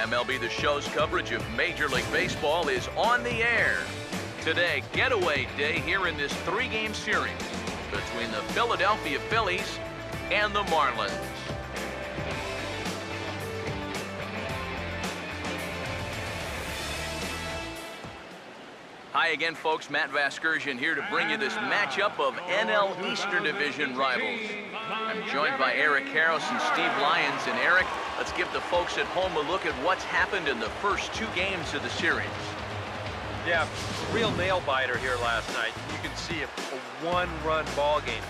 MLB The Show's coverage of Major League Baseball is on the air. Today, getaway day here in this three-game series between the Philadelphia Phillies and the Marlins. Hi again, folks. Matt Vasgersian here to bring you this matchup of NL Eastern Division rivals. I'm joined by Eric Karros and Steve Lyons. And Eric, let's give the folks at home a look at what's happened in the first two games of the series. Yeah, real nail-biter here last night. You can see a one-run ball game.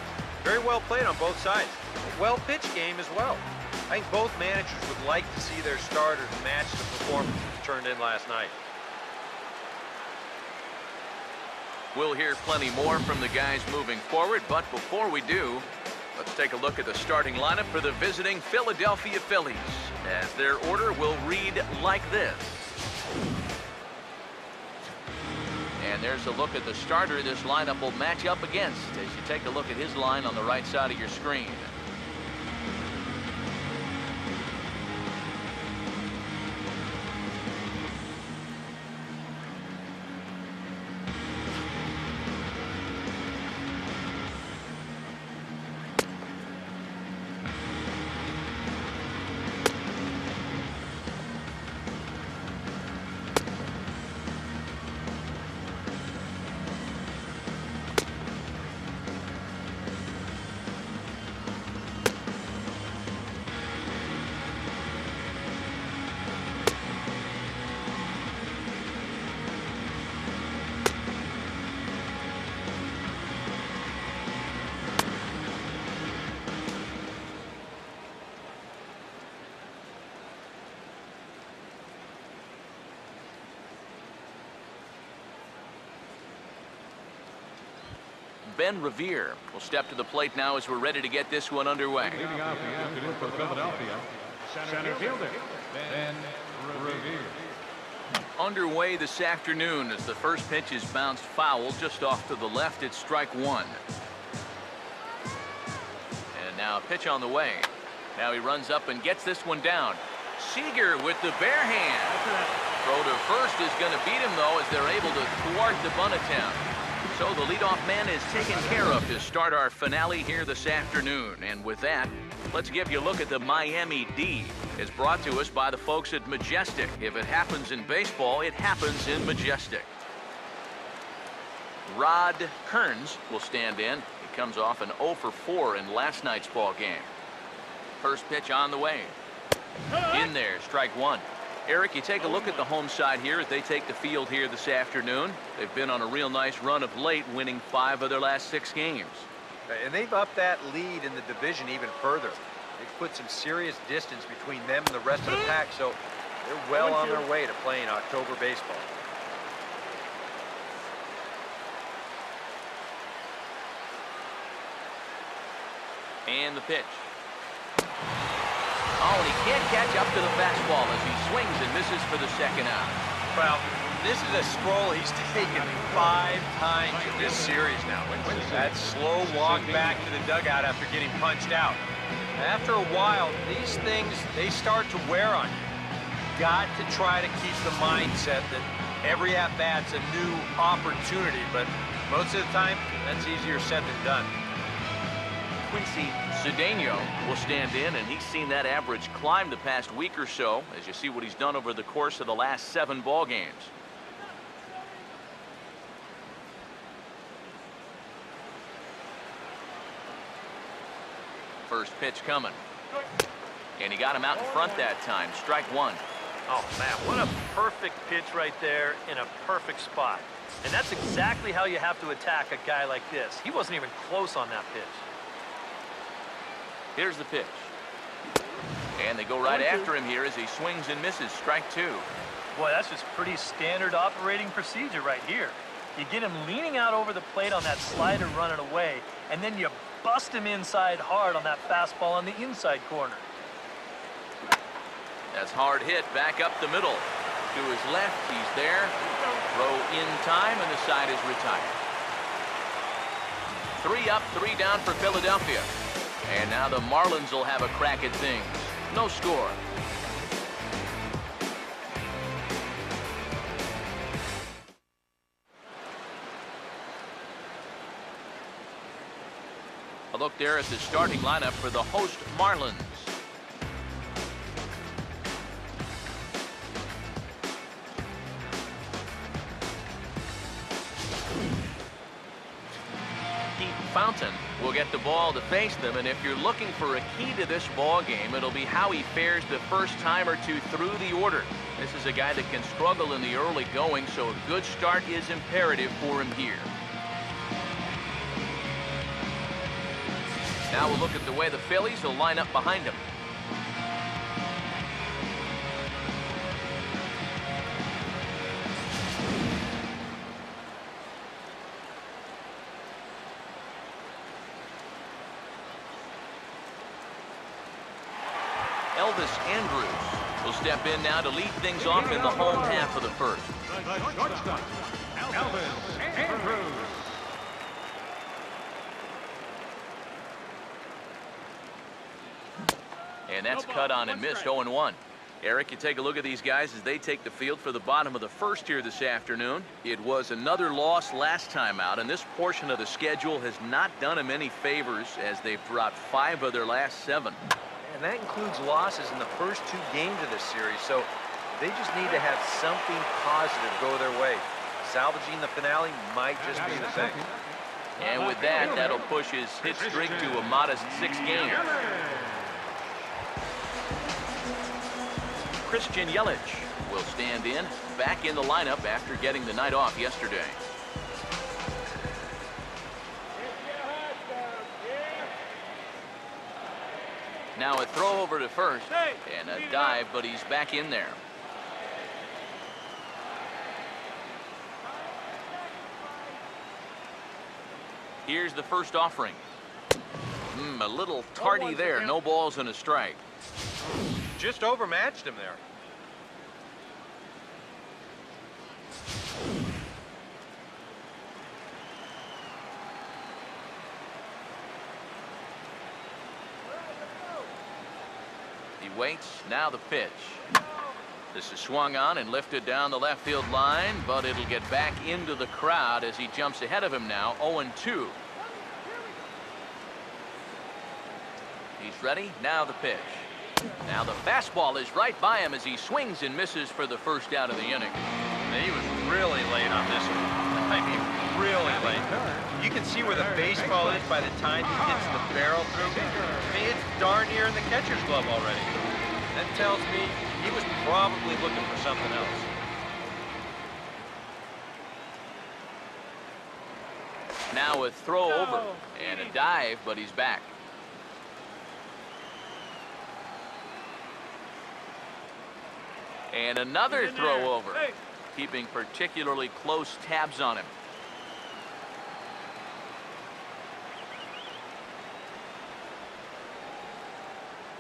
Very well played on both sides. A well-pitched game as well. I think both managers would like to see their starters match the performance that turned in last night. We'll hear plenty more from the guys moving forward, but before we do, let's take a look at the starting lineup for the visiting Philadelphia Phillies, as their order will read like this. And there's a look at the starter this lineup will match up against as you take a look at his line on the right side of your screen. Ben Revere will step to the plate now as we're ready to get this one underway. Leading off the afternoon for Philadelphia, center fielder, Ben Revere. Underway this afternoon as the first pitch is bounced foul just off to the left. It's strike one. And now a pitch on the way. Now he runs up and gets this one down. Seager with the bare hand. Throw to first is going to beat him, though, as they're able to thwart the bunt attempt. So the leadoff man is taken care of to start our finale here this afternoon. And with that, let's give you a look at the Miami D. It's brought to us by the folks at Majestic. If it happens in baseball, it happens in Majestic. Rod Kearns will stand in. He comes off an 0 for 4 in last night's ball game. First pitch on the way. In there, strike one. Eric, you take a look at the home side here as they take the field here this afternoon. They've been on a real nice run of late, winning 5 of their last 6 games. And they've upped that lead in the division even further. They've put some serious distance between them and the rest of the pack, so they're well on their way to playing October baseball. And the pitch. Oh, and he can't catch up to the fastball as he swings and misses for the second out. Well, this is a stroll he's taken 5 times in this series now. That slow walk back to the dugout after getting punched out. After a while, these things, they start to wear on you. Got to try to keep the mindset that every at-bat's a new opportunity, but most of the time, that's easier said than done. Quincy Cedeno will stand in, and he's seen that average climb the past week or so as you see what he's done over the course of the last 7 ball games. First pitch coming. And he got him out in front that time. Strike one. Oh, man, what a perfect pitch right there in a perfect spot. And that's exactly how you have to attack a guy like this. He wasn't even close on that pitch. Here's the pitch. And they go right after him here as he swings and misses. Strike two. Boy, that's just pretty standard operating procedure right here. You get him leaning out over the plate on that slider running away, and then you bust him inside hard on that fastball on the inside corner. That's hard hit back up the middle. To his left, he's there. Throw in time, and the side is retired. 3 up, 3 down for Philadelphia. And now the Marlins will have a crack at things. No score. A look there at the starting lineup for the host Marlins. Fountain will get the ball to face them, and if you're looking for a key to this ball game, it'll be how he fares the first time or two through the order. This is a guy that can struggle in the early going, so a good start is imperative for him here. Now we'll look at the way the Phillies will line up behind him. Andrews will step in now to lead things off in the home half of the first. Andrews. And that's cut on and missed. 0-1. Eric, you take a look at these guys as they take the field for the bottom of the first here this afternoon. It was another loss last time out, and this portion of the schedule has not done them any favors as they've dropped 5 of their last 7. And that includes losses in the first 2 games of this series, so they just need to have something positive go their way. Salvaging the finale might just be the thing. And with that, that'll push his hit streak to a modest 6 games. Christian Yelich will stand in, back in the lineup after getting the night off yesterday. Now a throw over to first, and a dive, but he's back in there. Here's the first offering. A little tardy there, no balls and a strike. Just overmatched him there. He waits, now the pitch. This is swung on and lifted down the left field line, but it'll get back into the crowd as he jumps ahead of him now, 0-2. He's ready, now the pitch. Now the fastball is right by him as he swings and misses for the first out of the inning. He was really late on this one. I mean, really late. You can see where the baseball is by the time he hits the barrel through. I mean, it's darn near in the catcher's glove already. That tells me he was probably looking for something else. Now a throw over and a dive, but he's back. And another throw over, keeping particularly close tabs on him.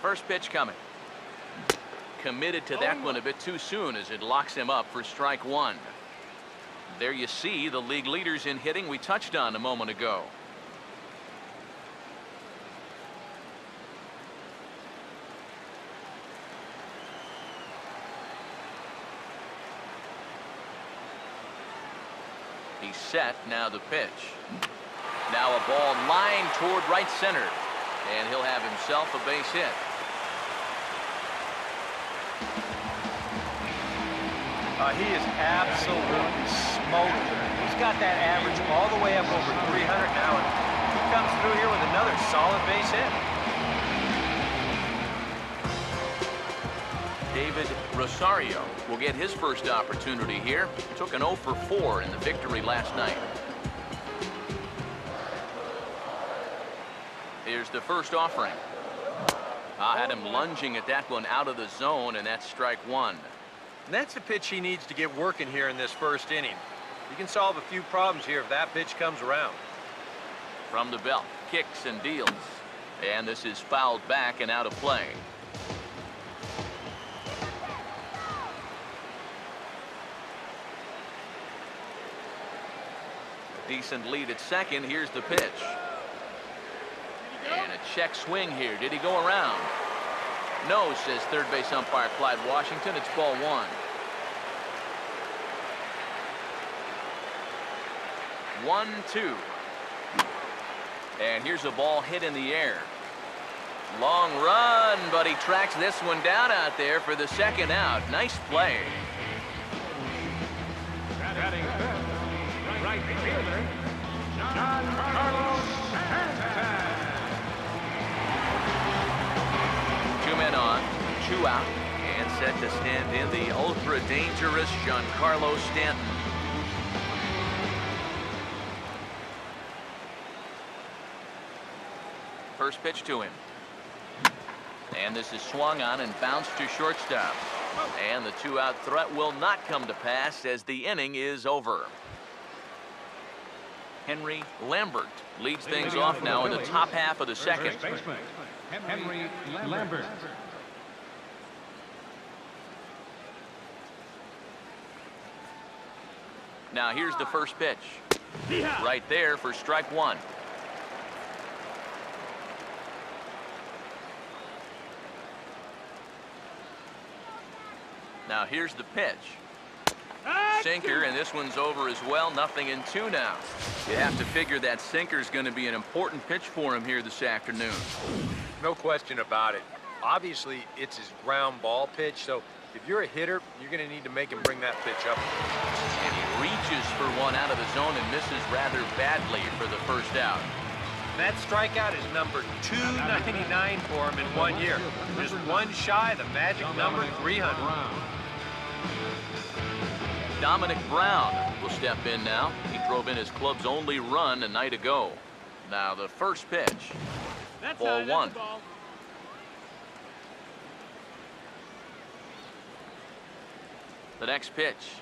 First pitch coming. Committed to that one a bit too soon as it locks him up for strike 1. There you see the league leaders in hitting we touched on a moment ago. He's set, now the pitch. Now a ball lined toward right center, and he'll have himself a base hit. He is absolutely smoking. He's got that average all the way up over 300 now, and he comes through here with another solid base hit. David Rosario will get his first opportunity here. Took an 0 for 4 in the victory last night. Here's the first offering. Had him lunging at that one out of the zone, and that's strike 1. And that's the pitch he needs to get working here in this first inning. You can solve a few problems here if that pitch comes around. From the belt, kicks and deals. And this is fouled back and out of play. Decent lead at second. Here's the pitch. And a check swing here. Did he go around? No, says third base umpire Clyde Washington. It's ball 1. 1-2. And here's a ball hit in the air. Long run, but he tracks this one down out there for the second out. Nice play. Batting fifth, right fielder, Carlos Santana. 2 men on, 2 out, and set to stand in the ultra-dangerous Giancarlo Stanton. First pitch to him. And this is swung on and bounced to shortstop. And the 2-out threat will not come to pass as the inning is over. Henry Lambert leads things off now in the top half of the second. Henry Lambert. Now here's the first pitch. Right there for strike one. Now here's the pitch. Sinker, and this one's over as well. 0-2 now. You have to figure that sinker's going to be an important pitch for him here this afternoon. No question about it. Obviously, it's his ground ball pitch, so if you're a hitter, you're going to need to make him bring that pitch up. And he reaches for one out of the zone and misses rather badly for the first out. That strikeout is number 299 for him in 1 year. Just one shy of the magic number 300. Dominic Brown will step in now. He drove in his club's only run a night ago. Now the first pitch. Ball one. The next pitch.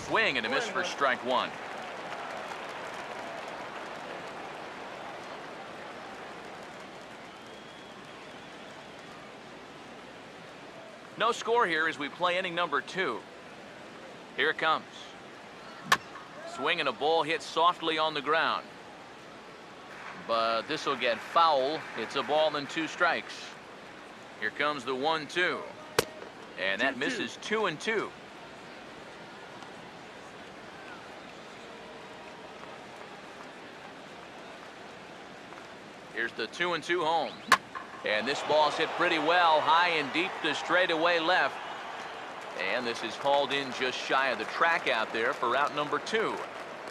Swing and a miss for strike one. No score here as we play inning number 2. Here it comes. Swing and a ball hit softly on the ground. But this will get foul. It's a ball and 2 strikes. Here comes the 1-2. And that misses 2-2. Here's the 2-2 home. And this ball's hit pretty well, high and deep to straightaway left. And this is hauled in just shy of the track out there for out number 2.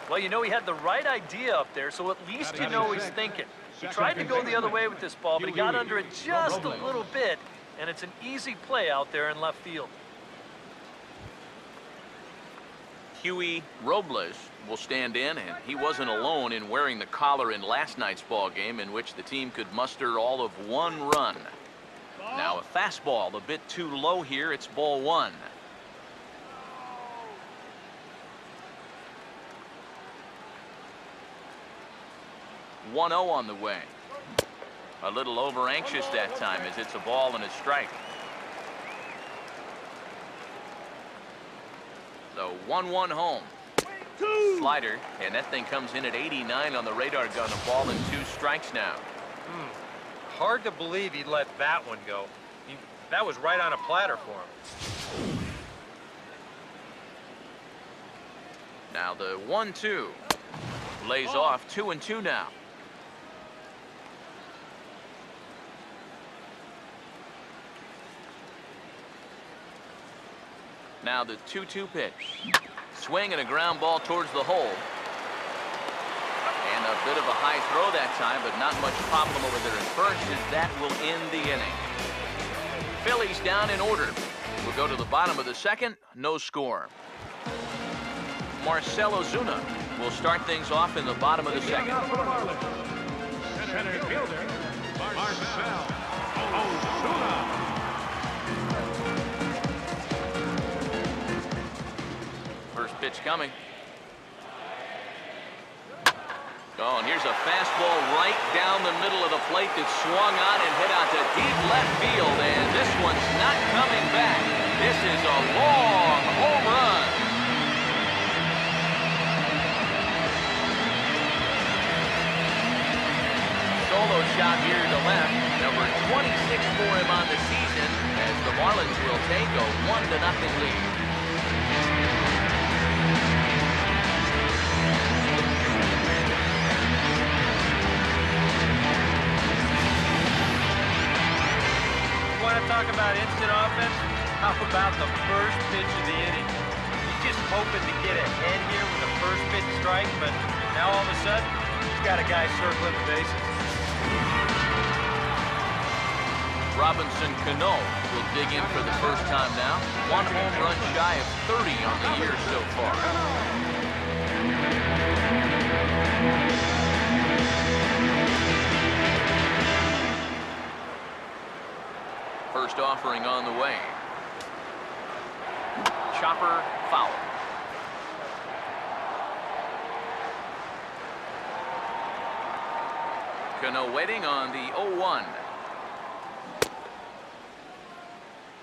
Well, you know, he had the right idea up there, so at least you know he's thinking. He tried to go the other way with this ball, but he got under it just a little bit, and it's an easy play out there in left field. Huey Robles will stand in, and he wasn't alone in wearing the collar in last night's ball game in which the team could muster all of 1 run. Now a fastball a bit too low here. It's ball 1. One 0 on the way. A little over anxious that time as it's a ball and a strike. The 1-1 home. Slider, and that thing comes in at 89 on the radar gun. A ball and 2 strikes now. Hard to believe he let that one go. That was right on a platter for him. Now the 1-2 lays off. 2-2 now. Now the 2-2 pitch. Swing and a ground ball towards the hole. And a bit of a high throw that time, but not much problem over there at first, as that will end the inning. Phillies down in order. We'll go to the bottom of the second. No score. Marcell Ozuna will start things off in the bottom of the second. Center fielder, Marcell Ozuna. First pitch coming. Oh, and here's a fastball right down the middle of the plate that swung on and hit out to deep left field, and this one's not coming back. This is a long home run. Solo shot here to left, number 26 for him on the season, as the Marlins will take a 1-0 lead. talk about instant offense? How about the first pitch of the inning? He's just hoping to get ahead here with a first pitch strike, but now all of a sudden, he's got a guy circling the bases. Robinson Cano will dig in for the first time now. 1 home run shy of 30 on the year so far. First offering on the way. Chopper foul. Cano waiting on the 0-1.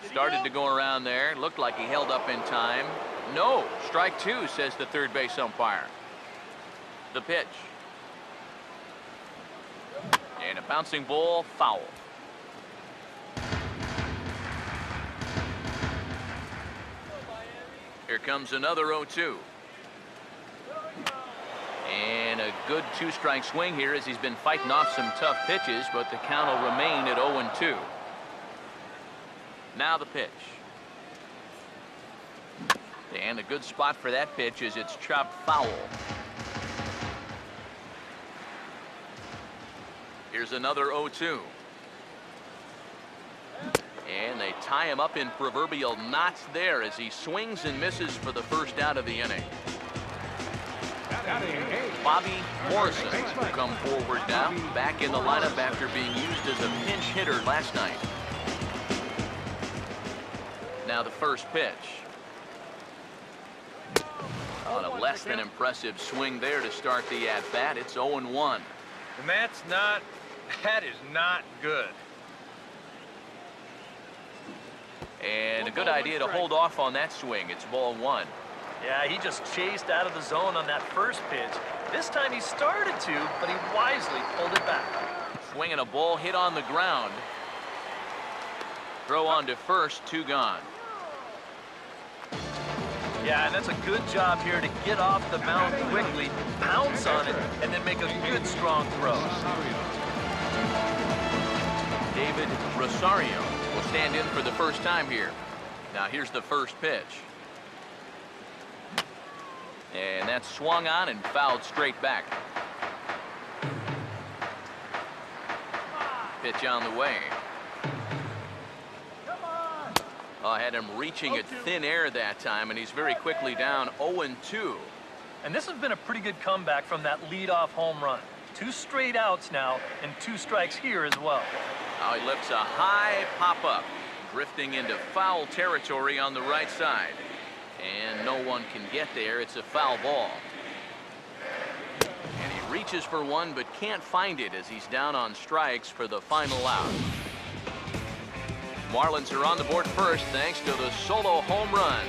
Started to go around there. Looked like he held up in time. No. Strike 2, says the third base umpire. The pitch. And a bouncing ball, foul. Here comes another 0-2. And a good 2-strike swing here as he's been fighting off some tough pitches, but the count will remain at 0-2. Now the pitch. And a good spot for that pitch is it's chopped foul. Here's another 0-2. And they tie him up in proverbial knots there as he swings and misses for the first out of the inning. Bobby Morrison will come forward now, back in the lineup after being used as a pinch hitter last night. Now the first pitch. On a less than impressive swing there to start the at-bat. It's 0-1. And that is not good. And a good idea to hold off on that swing. It's ball 1. Yeah, he just chased out of the zone on that first pitch. This time he started to, but he wisely pulled it back. Swinging a ball hit on the ground. Throw on to first, 2 gone. Yeah, and that's a good job here to get off the mound quickly, pounce on it, and then make a good, strong throw. David Rosario will stand in for the first time here. Now here's the first pitch. And that's swung on and fouled straight back. Pitch on the way. I had him reaching at thin air that time, and he's very quickly down 0-2. And this has been a pretty good comeback from that leadoff home run. 2 straight outs now, and 2 strikes here as well. Now he lifts a high pop-up, drifting into foul territory on the right side. And no one can get there. It's a foul ball. And he reaches for one, but can't find it as he's down on strikes for the final out. Marlins are on the board first thanks to the solo home run.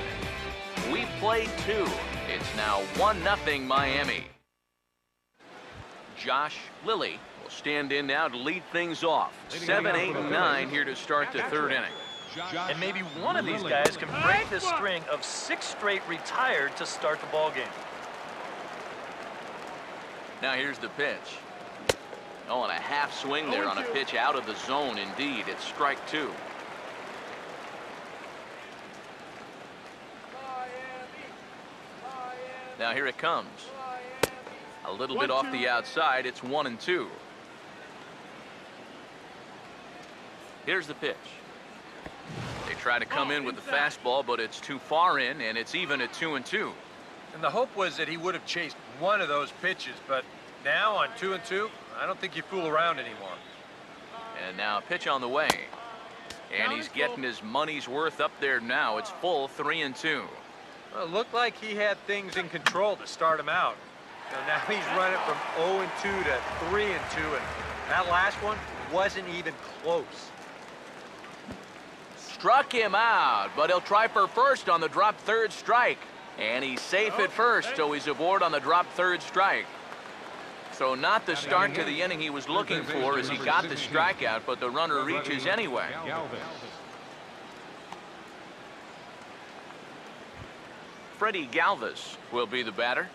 We play 2. It's now 1-0 Miami. Josh Lilly will stand in now to lead things off. 7, 8, and 9 here to start the third inning. And maybe one of these guys can break this string of 6 straight retired to start the ball game. Now here's the pitch. Oh, and a half swing there on a pitch out of the zone. Indeed, it's strike 2. Now here it comes. A little bit off the outside. It's 1-2. Here's the pitch. They try to come in with the fastball, but it's too far in, and it's even at 2-2. And the hope was that he would have chased one of those pitches, but now on 2-2, I don't think you fool around anymore. And now a pitch on the way. And he's getting his money's worth up there now. It's full 3-2. Well, it looked like he had things in control to start him out. So now he's running from 0-2 to 3-2, and that last one wasn't even close. Struck him out, but he'll try for first on the drop third strike. And he's safe at first, so he's aboard on the drop third strike. So not the start to the inning he was looking for as he got the strikeout, but the runner reaches anyway. Freddie Galvis will be the batter.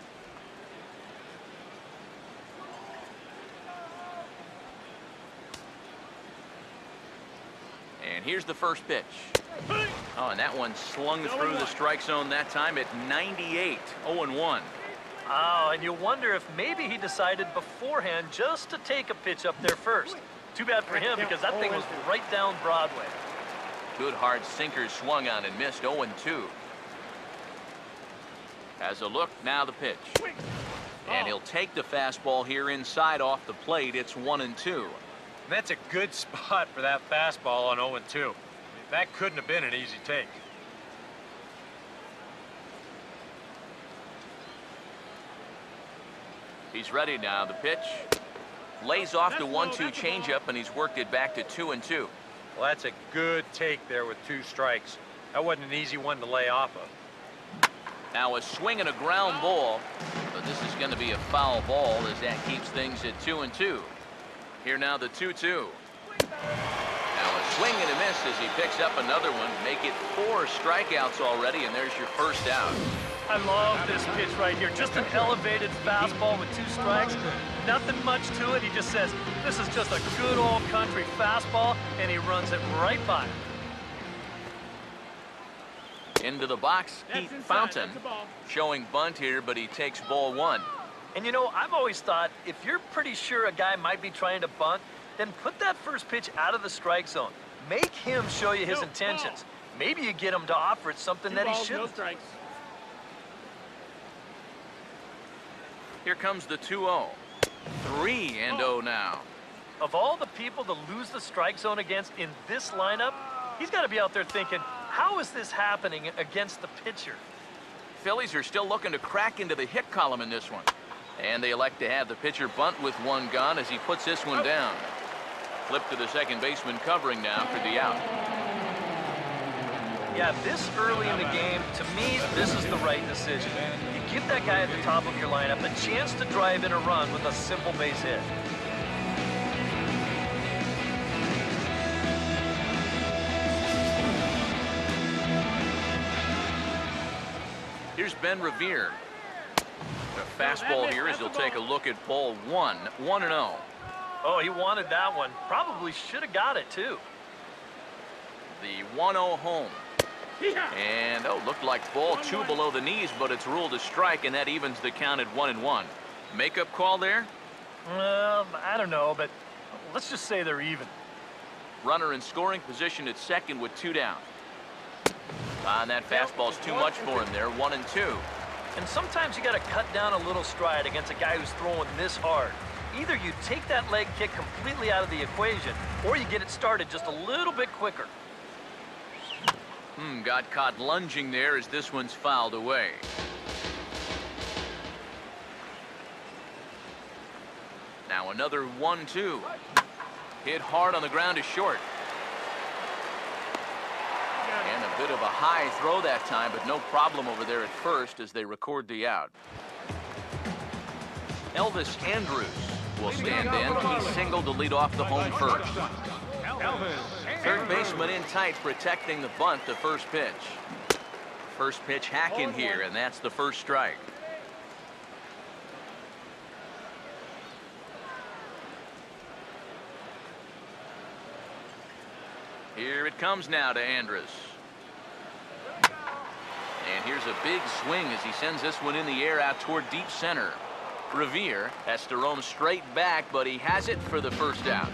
And And here's the first pitch. Oh, and that one slung through the strike zone that time at 98. 0-1. Oh, and you wonder if maybe he decided beforehand just to take a pitch up there first. Too bad for him because that thing was right down Broadway. Good hard sinker swung on and missed. 0-2. Has a look, now the pitch. And he'll take the fastball here inside off the plate. It's 1-2. That's a good spot for that fastball on 0-2. That couldn't have been an easy take. He's ready now. The pitch lays off the 1-2 changeup, and he's worked it back to 2-2. Well, that's a good take there with 2 strikes. That wasn't an easy one to lay off of. Now a swing and a ground ball, but this is going to be a foul ball as that keeps things at 2-2. Here now the 2-2. Now a swing and a miss as he picks up another one. Make it 4 strikeouts already, and there's your first out. I love this pitch right here. Just an elevated fastball with 2 strikes. Nothing much to it. He just says, this is just a good old country fastball, and he runs it right by him. Into the box, Heath Fountain. Showing bunt here, but he takes ball 1. And you know, I've always thought, if you're pretty sure a guy might be trying to bunt, then put that first pitch out of the strike zone. Make him show you his intentions. Maybe you get him to offer it something that he shouldn't. Here comes the 2-0. 3-0 now. Of all the people to lose the strike zone against in this lineup, he's got to be out there thinking, how is this happening against the pitcher? Phillies are still looking to crack into the hit column in this one. And they elect to have the pitcher bunt with 1 gone as he puts this one down. Flip to the second baseman covering now for the out. Yeah, this early in the game, to me, this is the right decision. You give that guy at the top of your lineup a chance to drive in a run with a simple base hit. Here's Ben Revere. A fastball here as he'll take a look at ball 1. 1-0. Oh, he wanted that one. Probably should have got it, too. The 1-0 home. And, looked like ball 2 below the knees, but it's ruled a strike, and that evens the count at 1-1. Makeup call there? I don't know, but let's just say they're even. Runner in scoring position at second with 2 down. And that fastball's too much for him there. 1-2. And sometimes you got to cut down a little stride against a guy who's throwing this hard. Either you take that leg kick completely out of the equation, or you get it started just a little bit quicker. Got caught lunging there as this one's fouled away. Now another 1-2. Hit hard on the ground is short. And a bit of a high throw that time, but no problem over there at first as they record the out. Elvis Andrus will stand in. He singled to lead off the home first. Third baseman in tight, protecting the bunt, the first pitch. First pitch hack in here, and that's the first strike. Here it comes now to Andrus. And here's a big swing as he sends this one in the air out toward deep center. Revere has to roam straight back, but he has it for the first out.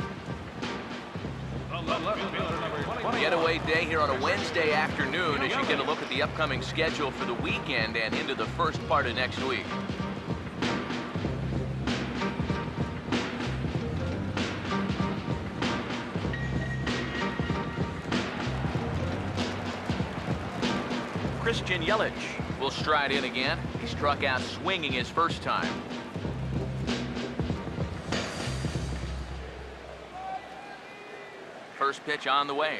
Getaway day here on a Wednesday afternoon as you get a look at the upcoming schedule for the weekend and into the first part of next week. Christian Yelich will stride in again. He struck out swinging his first time. First pitch on the way.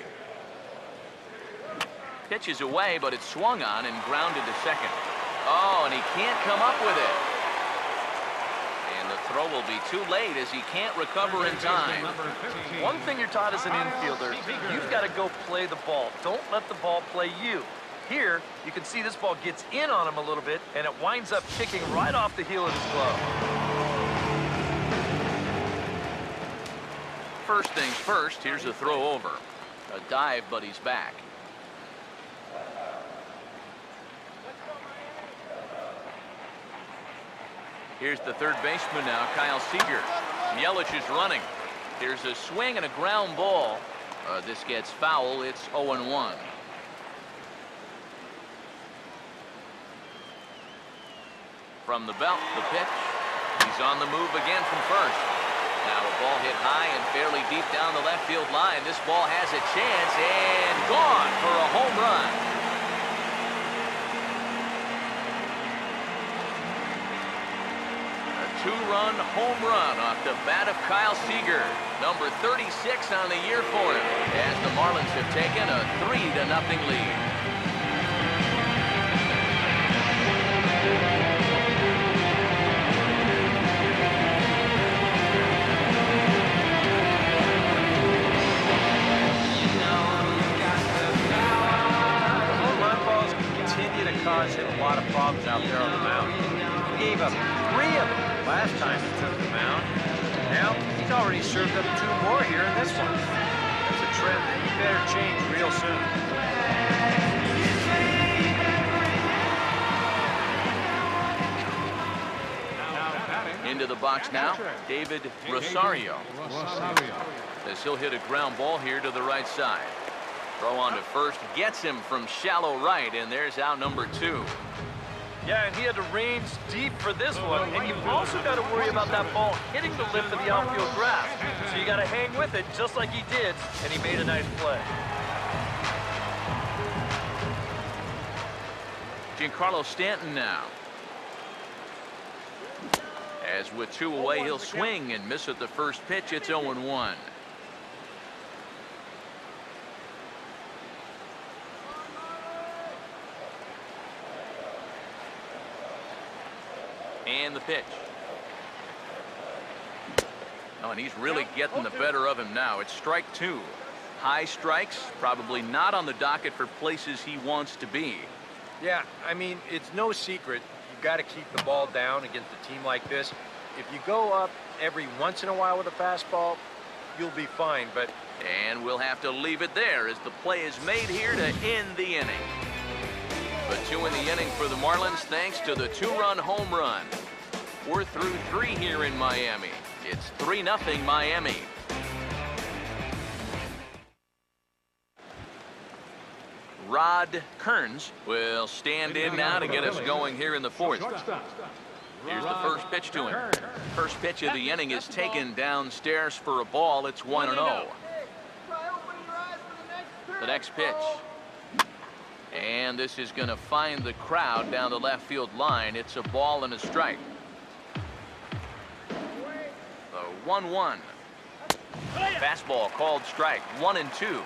Pitch is away, but it's swung on and grounded to second. Oh, and he can't come up with it. And the throw will be too late as he can't recover in time. One thing you're taught as an infielder, you've got to go play the ball. Don't let the ball play you. Here, you can see this ball gets in on him a little bit, and it winds up kicking right off the heel of his glove. First things first, here's a throw over. A dive, but he's back. Here's the third baseman now, Kyle Seager. Yelich is running. Here's a swing and a ground ball. This gets foul. It's 0-1. From the belt, the pitch. He's on the move again from first. Now a ball hit high and fairly deep down the left field line. This ball has a chance and gone for a home run. A two-run home run off the bat of Kyle Seager. Number 36 on the year for him, as the Marlins have taken a 3-0 lead. Cause him a lot of problems out there on the mound. He gave up 3 of them last time he took the mound. Now he's already served up 2 more here in this one. That's a trend that he better change real soon. Into the box now, David Rosario. As he'll hit a ground ball here to the right side. Throw on to first, gets him from shallow right, and there's out number 2. Yeah, and he had to range deep for this one, and you've also got to worry about that ball hitting the lip of the outfield grass. So you got to hang with it just like he did, and he made a nice play. Giancarlo Stanton now. As with 2 away, he'll swing and miss at the first pitch. It's 0-1. And the pitch. Oh, and he's really getting the better of him now. It's strike 2. High strikes, probably not on the docket for places he wants to be. Yeah, I mean, it's no secret. You've got to keep the ball down against a team like this. If you go up every once in a while with a fastball, you'll be fine, but... And we'll have to leave it there as the play is made here to end the inning. But 2 in the inning for the Marlins thanks to the 2-run home run. We're through 3 here in Miami. It's 3-0 Miami. Rod Kearns will stand in now to get us going here in the 4th. Here's the first pitch to him. First pitch of the inning is taken downstairs for a ball. It's 1-0. The next pitch. And this is going to find the crowd down the left field line. It's a ball and a strike. The 1-1. Fastball called strike. 1-2.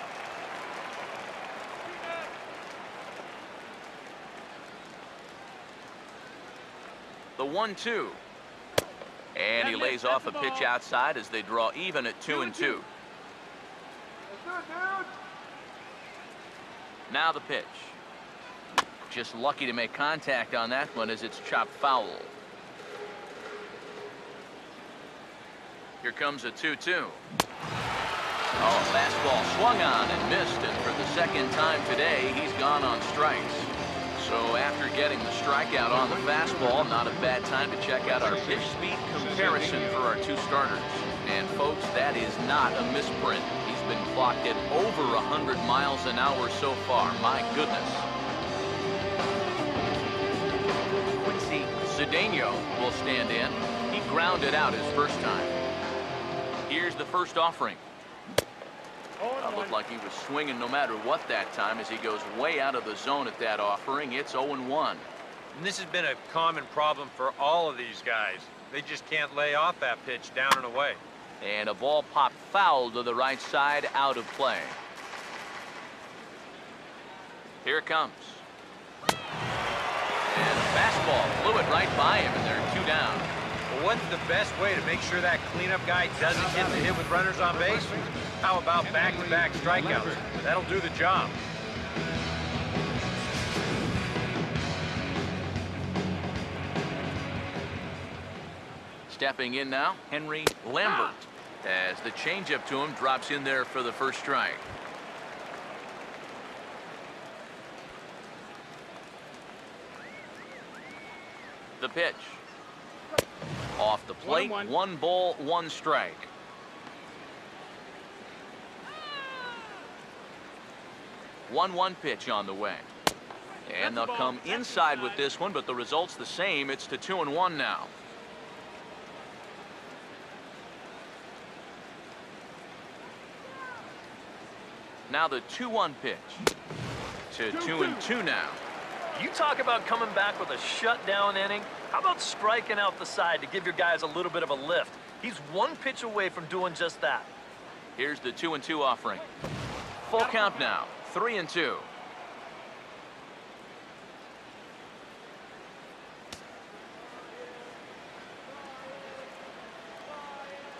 The 1-2. And he lays off a pitch outside as they draw even at 2-2. Now the pitch. Just lucky to make contact on that one as it's chopped foul. Here comes a 2-2. Oh, fastball swung on and missed, and for the second time today, he's gone on strikes. So after getting the strikeout on the fastball, not a bad time to check out our pitch speed comparison for our 2 starters. And folks, that is not a misprint. He's been clocked at over 100 miles an hour so far. My goodness. Quincy Cedeno will stand in. He grounded out his first time. Here's the first offering. Looked like he was swinging no matter what that time as he goes way out of the zone at that offering. It's 0-1. And this has been a common problem for all of these guys. They just can't lay off that pitch down and away. And a ball popped foul to the right side, out of play. Here it comes. And a fastball blew it right by him, and they're 2 down. Well, what's the best way to make sure that cleanup guy doesn't get the hit with runners on base? How about back-to-back strikeouts? That'll do the job. Stepping in now, Henry Lambert, as the changeup to him drops in there for the first strike. The pitch. Off the plate, 1 ball, 1 strike. One pitch on the way. And they'll come inside with this one, but the result's the same. It's to 2-1 now. Now the 2-1 pitch. To 2-2 now. You talk about coming back with a shutdown inning. How about striking out the side to give your guys a little bit of a lift? He's 1 pitch away from doing just that. Here's the 2-2 offering. Full count now. 3-2.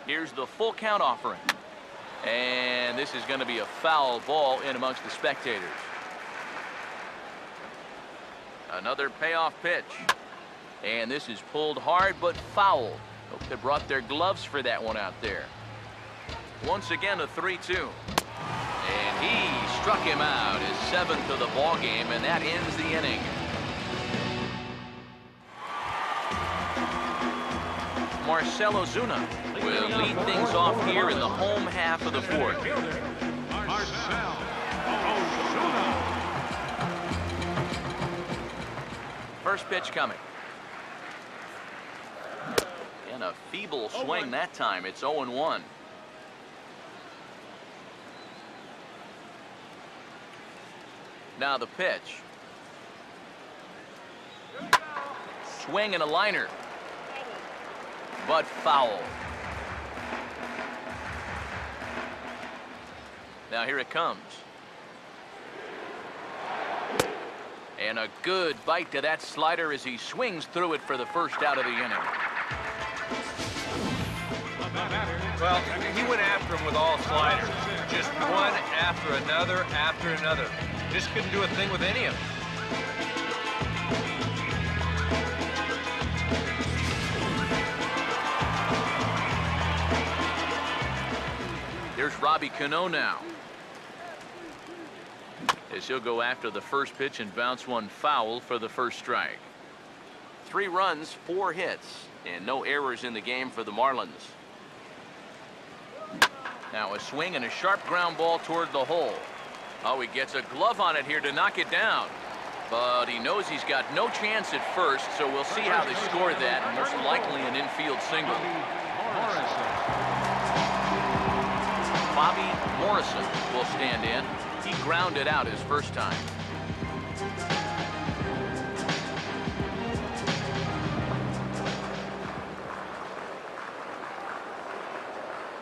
Here's the full count offering. And this is going to be a foul ball in amongst the spectators. Another payoff pitch. And this is pulled hard but foul. Hope they brought their gloves for that one out there. Once again, a 3-2. And he struck him out, his 7th of the ball game, and that ends the inning. Marcell Ozuna will lead things off here in the home half of the 4th. Marcell Ozuna. First pitch coming. And a feeble swing that time. It's 0-1. Now the pitch. Swing and a liner. But foul. Now here it comes. And a good bite to that slider as he swings through it for the first out of the inning. Well, he went after him with all sliders. Just one after another. Just couldn't do a thing with any of them. Here's Robbie Cano now. As he'll go after the first pitch and bounce one foul for the first strike. 3 runs, 4 hits, and no errors in the game for the Marlins. Now a swing and a sharp ground ball toward the hole. Oh, he gets a glove on it here to knock it down. But he knows he's got no chance at first, so we'll see how they score that. Most likely an infield single. Bobby Morrison will stand in. He grounded out his first time.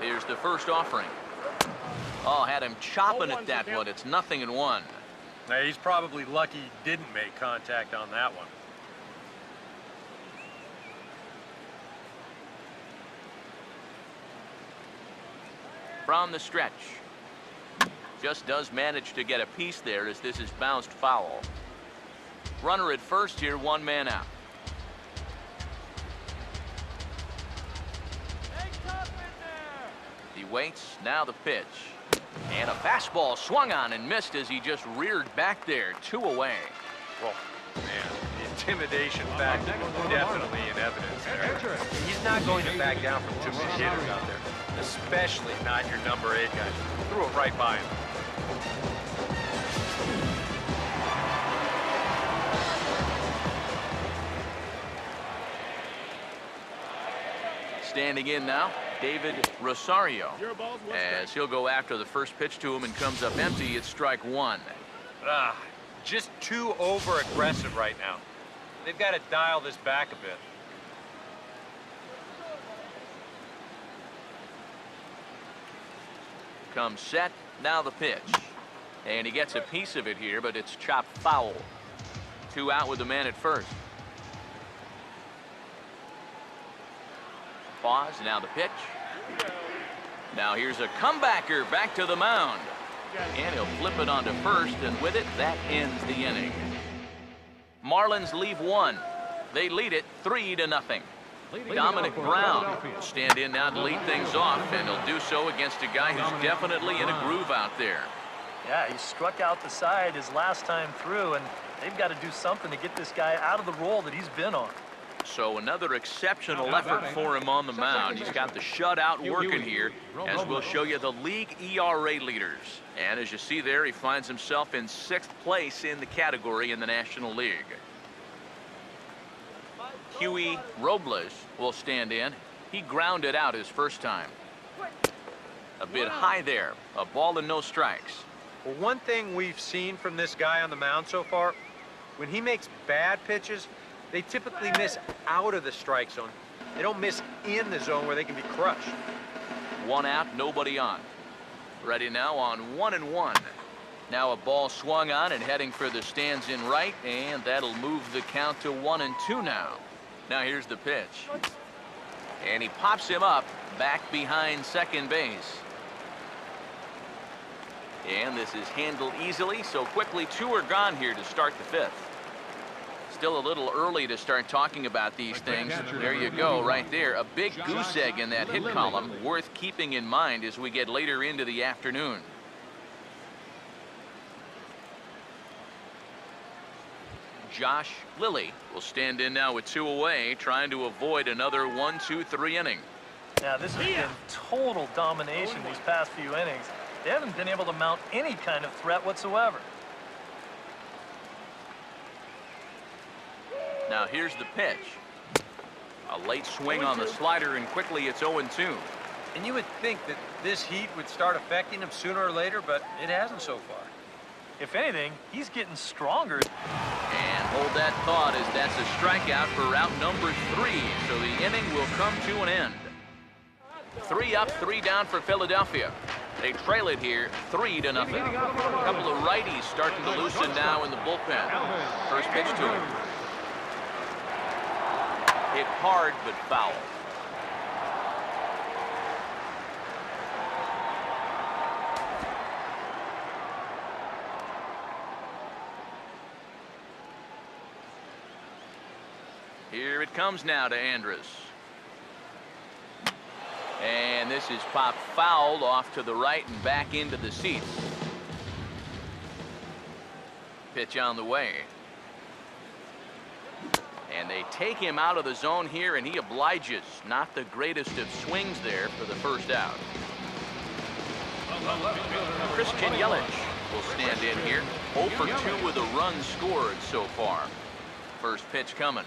Here's the first offering. Oh, had him chopping at that one. It's 0-1. Now, he's probably lucky he didn't make contact on that one. From the stretch. Just does manage to get a piece there as this is bounced foul. Runner at first here, 1 man out. He waits, now the pitch. And a fastball swung on and missed as he just reared back there, 2 away. Well, man, the intimidation factor was definitely in evidence there. He's not going to back down from too many hitters out there, especially not your number 8 guy. Threw it right by him. Standing in now, David Rosario, as he'll go after the first pitch to him and comes up empty. It's strike 1. Just too over-aggressive right now. They've got to dial this back a bit. Comes set, now the pitch. And he gets a piece of it here, but it's chopped foul. 2 out with the man at first. Pause, now the pitch. Now here's a comebacker back to the mound. And he'll flip it onto first, and with it, that ends the inning. Marlins leave 1. They lead it 3-0. Dominic Brown will stand in now to lead things off, and he'll do so against a guy who's definitely in a groove out there. Yeah, he struck out the side his last time through, and they've got to do something to get this guy out of the role that he's been on. So another exceptional effort for him on the mound. He's got the shutout working here, as we'll show you the league ERA leaders. And as you see there, he finds himself in 6th place in the category in the National League. Huey Robles will stand in. He grounded out his first time. A bit high there. A ball and no strikes. Well, one thing we've seen from this guy on the mound so far, when he makes bad pitches, they typically miss out of the strike zone. They don't miss in the zone where they can be crushed. 1 out, nobody on. Ready now on 1-1. Now a ball swung on and heading for the stands in right, and that'll move the count to 1-2 now. Now here's the pitch. And he pops him up back behind second base. And this is handled easily, so quickly 2 are gone here to start the 5th. Still a little early to start talking about these things. There you go, right there. A big goose egg in that hit column, worth keeping in mind as we get later into the afternoon. Josh Lilly will stand in now with 2 away, trying to avoid another 1-2-3 inning. Now, this has been total domination these past few innings. They haven't been able to mount any kind of threat whatsoever. Now here's the pitch. A late swing on the slider, and quickly it's 0-2. And you would think that this heat would start affecting him sooner or later, but it hasn't so far. If anything, he's getting stronger. And hold that thought, as that's a strikeout for out number 3. So the inning will come to an end. 3 up, 3 down for Philadelphia. They trail it here 3-0. A couple of righties starting to loosen now in the bullpen. First pitch to him. Hit hard, but foul. Here it comes now to Andrus. And this is popped foul off to the right and back into the seats. Pitch on the way. And they take him out of the zone here, and he obliges. Not the greatest of swings there for the first out. Christian Yelich will stand in here. 0 for 2 with a run scored so far. First pitch coming.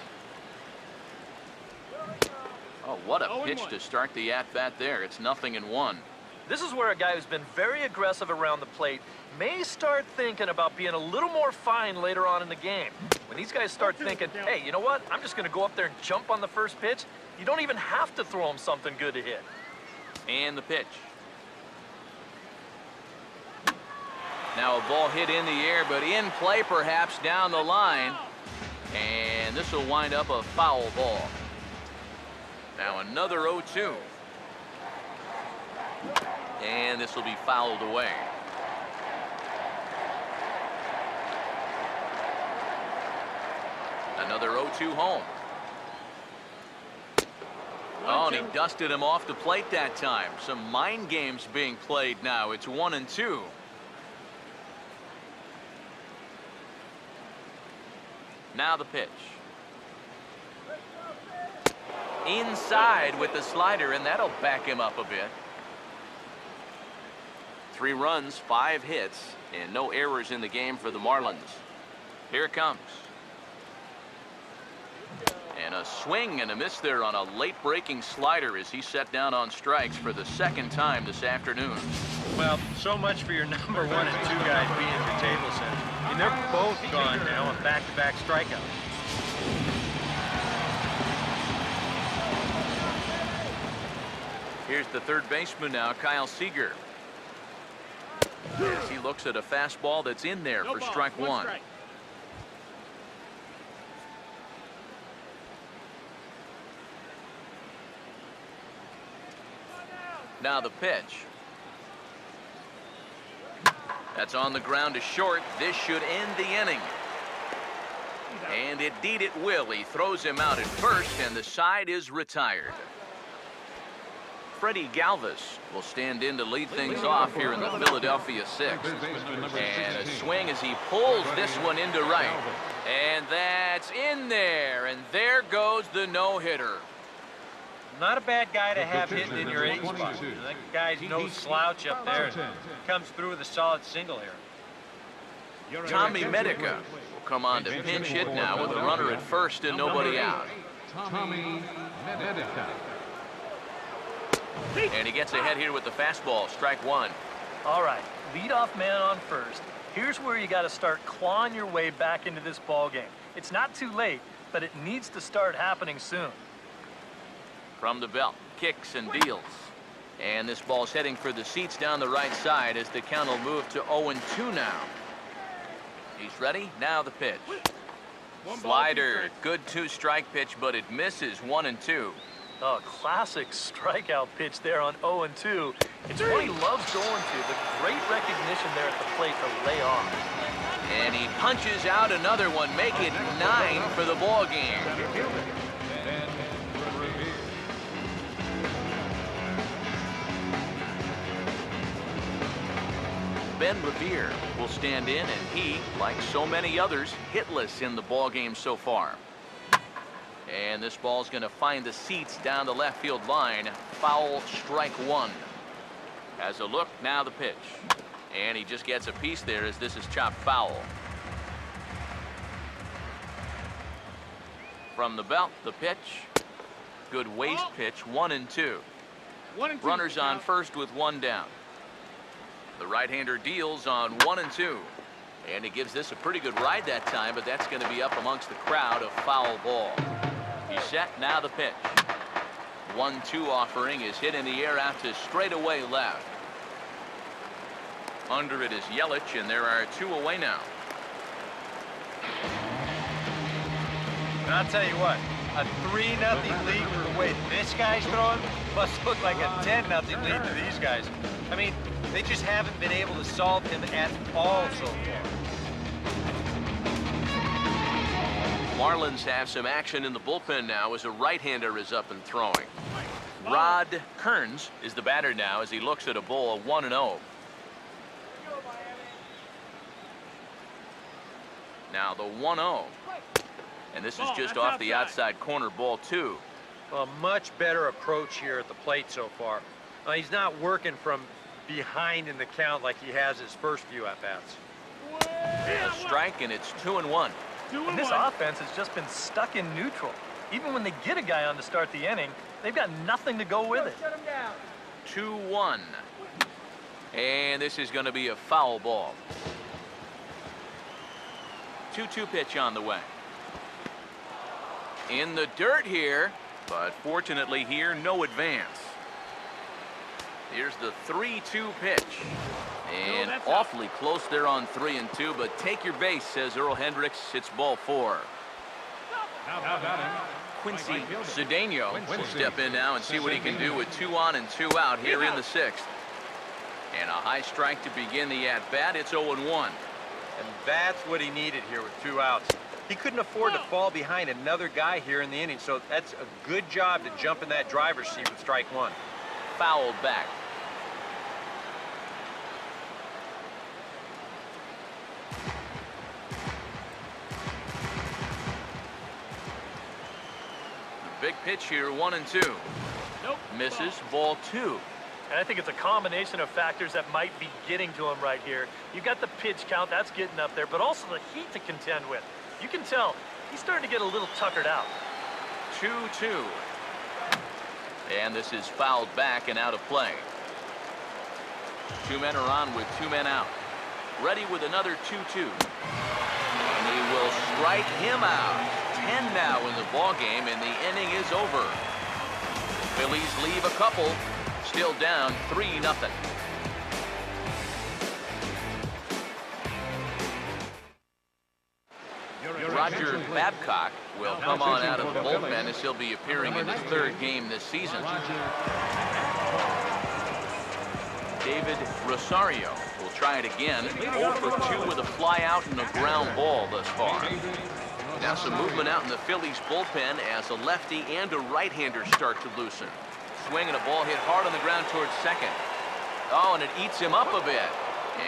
Oh, what a pitch to start the at-bat there. It's 0-1. This is where a guy who's been very aggressive around the plate may start thinking about being a little more fine later on in the game. When these guys start thinking, hey, you know what? I'm just going to go up there and jump on the first pitch. You don't even have to throw him something good to hit. And the pitch. Now a ball hit in the air, but in play perhaps down the line. And this will wind up a foul ball. Now another 0-2. And this will be fouled away. Another 0-2 home. Oh, and he dusted him off the plate that time. Some mind games being played now. It's 1-2. Now the pitch. Inside with the slider, and that'll back him up a bit. 3 runs, 5 hits, and no errors in the game for the Marlins. Here it comes. And a swing and a miss there on a late breaking slider as he set down on strikes for the 2nd time this afternoon. Well, so much for your number 1 and 2 guys being at the table center. I mean, they're both gone now on back-to-back strikeouts. Here's the third baseman now, Kyle Seager. As he looks at a fastball that's in there for strike 1. Now the pitch. That's on the ground to short. This should end the inning. And indeed it will. He throws him out at first, and the side is retired. Freddie Galvis will stand in to lead things off here in the Philadelphia 6th. And a swing as he pulls this one into right. And that's in there, and there goes the no-hitter. Not a bad guy to have hitting in your 8 spot. That guy's no slouch up there. Comes through with a solid single here. Tommy Medica will come on to pinch hit now with a runner at first and nobody out. Tommy Medica. And he gets ahead here with the fastball, strike one. All right, leadoff man on first. Here's where you got to start clawing your way back into this ball game. It's not too late, but it needs to start happening soon. From the belt, kicks and deals. And this ball's heading for the seats down the right side as the count will move to 0-2 now. He's ready, now the pitch. Slider, good 2-strike pitch, but it misses 1-2. Oh, classic strikeout pitch there on 0-2. It's what he loves going to, but great recognition there at the plate to lay off. And he punches out another one, make it 9 for the ball game. Ben Revere will stand in, and he, like so many others, hitless in the ball game so far. And this ball's going to find the seats down the left field line. Foul, strike one. As a look, now the pitch. And he just gets a piece there as this is chopped foul. From the belt, the pitch. Good waist pitch, 1-2. Runners on first with one down. The right-hander deals on 1-2. And he gives this a pretty good ride that time, but that's going to be up amongst the crowd. A foul ball. He's set, now the pitch. 1-2 offering is hit in the air out to straightaway left. Under it is Yelich, and there are 2 away now. And I'll tell you what, a 3-0 lead for the way this guy's throwing must look like a 10-0 lead to these guys. I mean, they just haven't been able to solve him at all so far. Marlins have some action in the bullpen now as a right-hander is up and throwing. Rod Kearns is the batter now as he looks at a ball 1-0. Now the 1-0. And this is just off the outside corner, ball 2. A much better approach here at the plate so far. He's not working from behind in the count like he has his first few at-bats. A strike, and it's 2-1. And this offense has just been stuck in neutral. Even when they get a guy on to start the inning, they've got nothing to go with it. 2-1. And this is going to be a foul ball. 2-2 pitch on the way. In the dirt here, but fortunately here, no advance. Here's the 3-2 pitch. And awfully close there on 3-2, but take your base, says Earl Hendricks. It's ball 4. Quincy Cedeno will step in now and see what he can do with 2 on and 2 out here in the 6th. And a high strike to begin the at-bat. It's 0-1. And that's what he needed here with 2 outs. He couldn't afford to fall behind another guy here in the inning, so that's a good job to jump in that driver's seat with strike 1. Fouled back. Big pitch here, 1-2. Nope. Misses, ball 2. And I think it's a combination of factors that might be getting to him right here. You've got the pitch count, that's getting up there, but also the heat to contend with. You can tell he's starting to get a little tuckered out. 2-2. And this is fouled back and out of play. 2 men are on with 2 men out. Ready with another 2-2. And he will strike him out. 10 now in the ball game, and the inning is over. Phillies leave a couple. Still down 3-0. Roger Babcock will come on out of the bullpen as he'll be appearing in his 3rd game this season. David Rosario will try it again. 0 for 2 with a fly out and a ground ball thus far. Now some movement out in the Phillies bullpen as a lefty and a right-hander start to loosen. Swing and a ball hit hard on the ground towards second. Oh, and it eats him up a bit.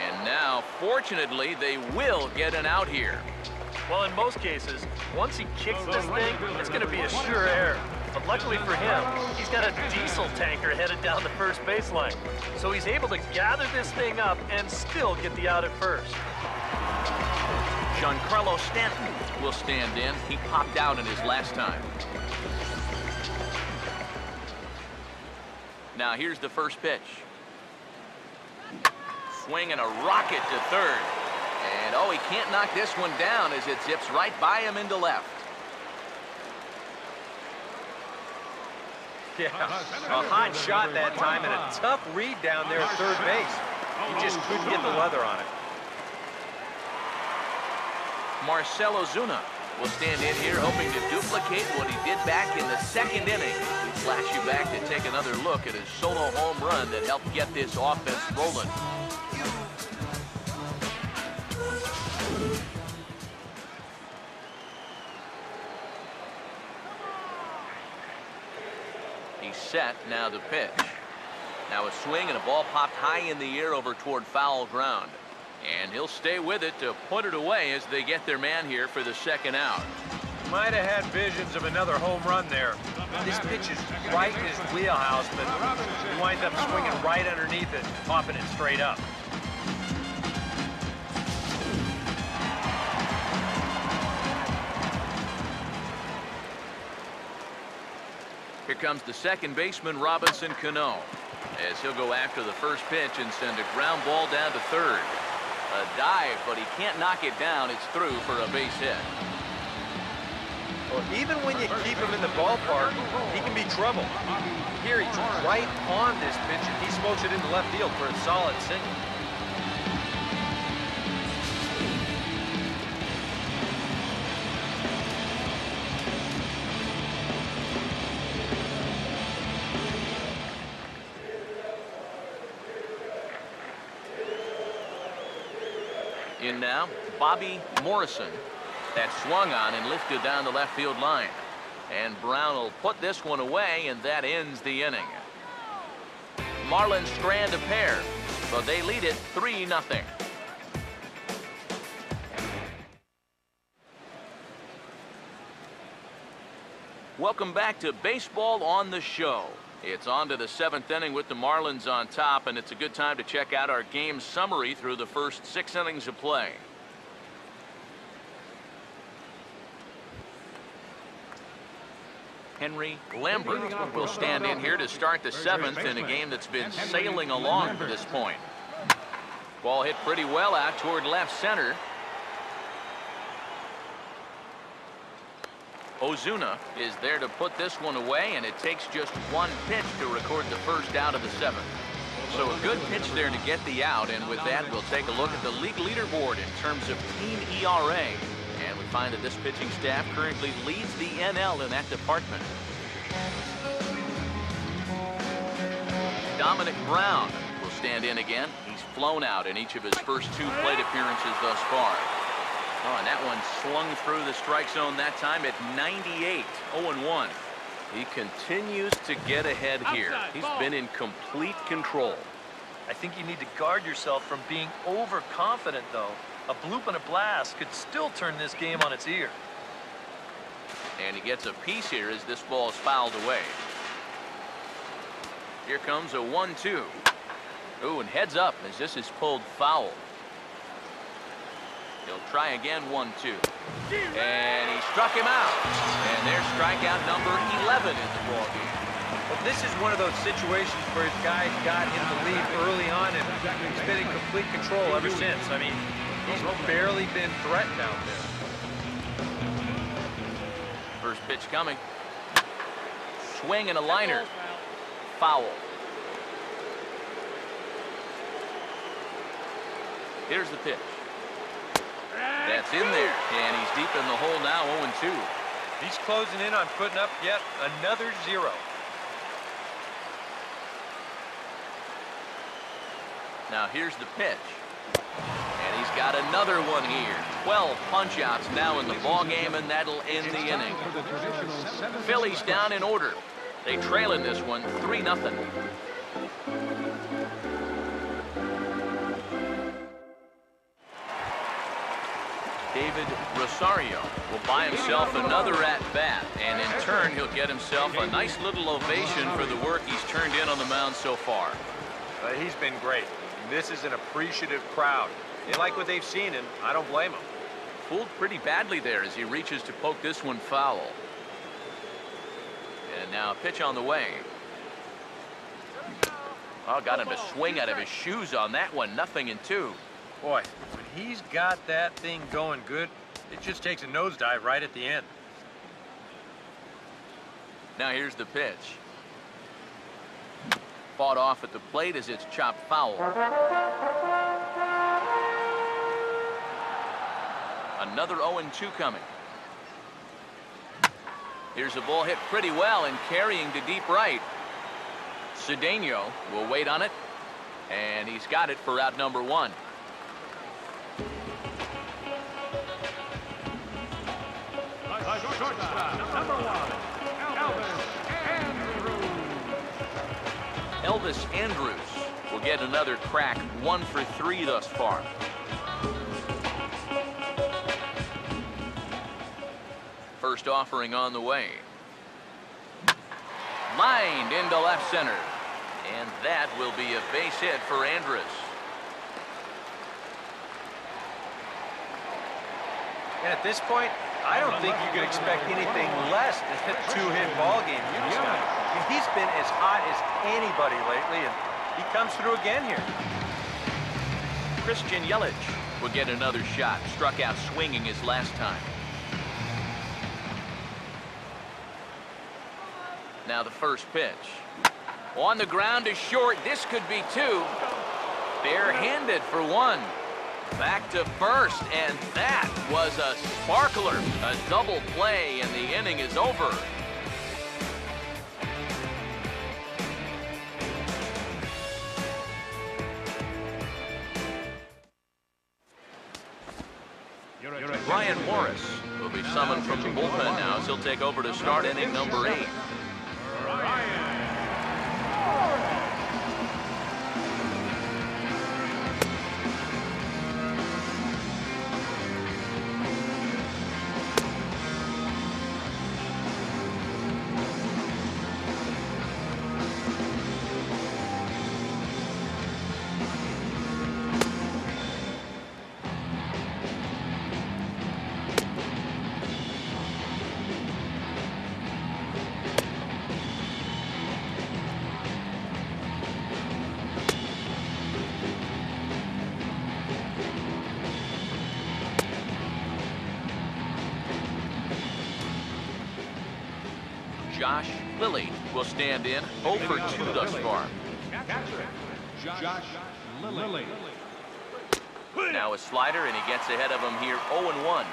And now, fortunately, they will get an out here. Well, in most cases, once he kicks this thing, it's going to be a sure error. But luckily for him, he's got a diesel tanker headed down the first baseline. So he's able to gather this thing up and still get the out at first. Giancarlo Stanton will stand in. He popped out in his last time. Now here's the first pitch. Swing and a rocket to third. And oh, he can't knock this one down as it zips right by him into left. Yeah, a hot shot that time and a tough read down there at third base. He just couldn't get the leather on it. Marcell Ozuna will stand in here hoping to duplicate what he did back in the second inning. We flash you back to take another look at his solo home run that helped get this offense rolling. He's set, now the pitch. Now a swing and a ball popped high in the air over toward foul ground. And he'll stay with it to put it away as they get their man here for the second out. Might have had visions of another home run there. This pitch is right in his wheelhouse, but he winds up swinging right underneath it, popping it straight up. Here comes the second baseman, Robinson Cano, as he'll go after the first pitch and send a ground ball down to third. A dive, but he can't knock it down. It's through for a base hit. Well, even when you keep him in the ballpark, he can be trouble. Here he's right on this pitch, and he smokes it into left field for a solid single. In now, Bobby Morrison. That swung on and lifted down the left field line. And Brown will put this one away, and that ends the inning. Marlins strand a pair, but they lead it 3-0. Welcome back to Baseball on the Show. It's on to the 7th inning with the Marlins on top, and it's a good time to check out our game summary through the first 6 innings of play. Henry Lambert will stand in here to start the 7th in a game that's been sailing along to this point. Ball hit pretty well out toward left center. Ozuna is there to put this one away, and it takes just one pitch to record the first out of the 7th. So a good pitch there to get the out, and with that we'll take a look at the league leaderboard in terms of team ERA. And we find that this pitching staff currently leads the NL in that department. Dominic Brown will stand in again. He's flown out in each of his first 2 plate appearances thus far. Oh, and that one swung through the strike zone that time at 98, 0-1. He continues to get ahead here. He's been in complete control. I think you need to guard yourself from being overconfident, though. A bloop and a blast could still turn this game on its ear. And he gets a piece here as this ball is fouled away. Here comes a 1-2. Ooh, and heads up as this is pulled foul. He'll try again, 1-2. And he struck him out. And there's strikeout number 11 in the ballgame. Well, this is one of those situations where his guy got in the lead early on, and he's been in complete control ever since. I mean, he's barely been threatened out there. First pitch coming. Swing and a liner. Foul. Here's the pitch. That's in there, and he's deep in the hole now, 0-2. He's closing in on putting up yet another 0. Now here's the pitch. And he's got another one here. 12 punch-outs now in the ballgame, and that'll end the inning. Phillies down in order. They trail in this one, 3-0. David Rosario will buy himself another at-bat, and in turn, he'll get himself a nice little ovation for the work he's turned in on the mound so far. He's been great. This is an appreciative crowd. They like what they've seen, and I don't blame them. Fooled pretty badly there as he reaches to poke this one foul. And now a pitch on the way. Oh, got him to swing out of his shoes on that one. 0-2. Boy, when he's got that thing going good, it just takes a nosedive right at the end. Now here's the pitch. Fought off at the plate as it's chopped foul. Another 0-2 coming. Here's a ball hit pretty well and carrying to deep right. Cedeno will wait on it, and he's got it for out number 1. Number 1, Elvis Andrews will get another crack. 1 for 3 thus far. First offering on the way. Lined into left center. And that will be a base hit for Andrus. And at this point, I don't think you can expect anything less than a two-hit ball game. He's been as hot as anybody lately, and he comes through again here. Christian Yelich will get another shot. Struck out swinging his last time. Now the first pitch. On the ground to short. This could be 2. Barehanded for 1. Back to first, and that was a sparkler. A double play, and the inning is over. Ryan Morris will be summoned from the bullpen now as he'll take over to start inning number 8. Josh Lilly will stand in. 0 for 2 thus far. Josh Lilly. Now a slider, and he gets ahead of him here. 0-1.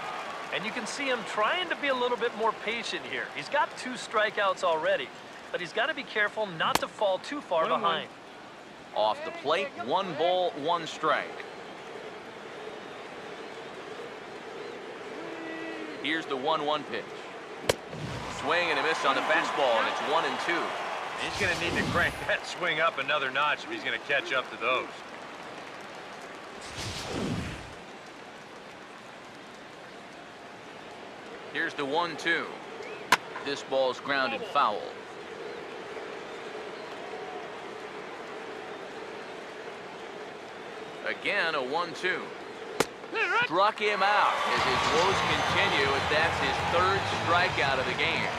And you can see him trying to be a little bit more patient here. He's got 2 strikeouts already, but he's got to be careful not to fall too far behind. Off the plate, 1 ball, 1 strike. Here's the 1-1 pitch. Swing and a miss on the fastball, and it's 1-2. He's going to need to crank that swing up another notch if he's going to catch up to those. Here's the 1-2. This ball's grounded foul. Again, a 1-2. Struck him out as his woes continue, as that's his 3rd strikeout of the game.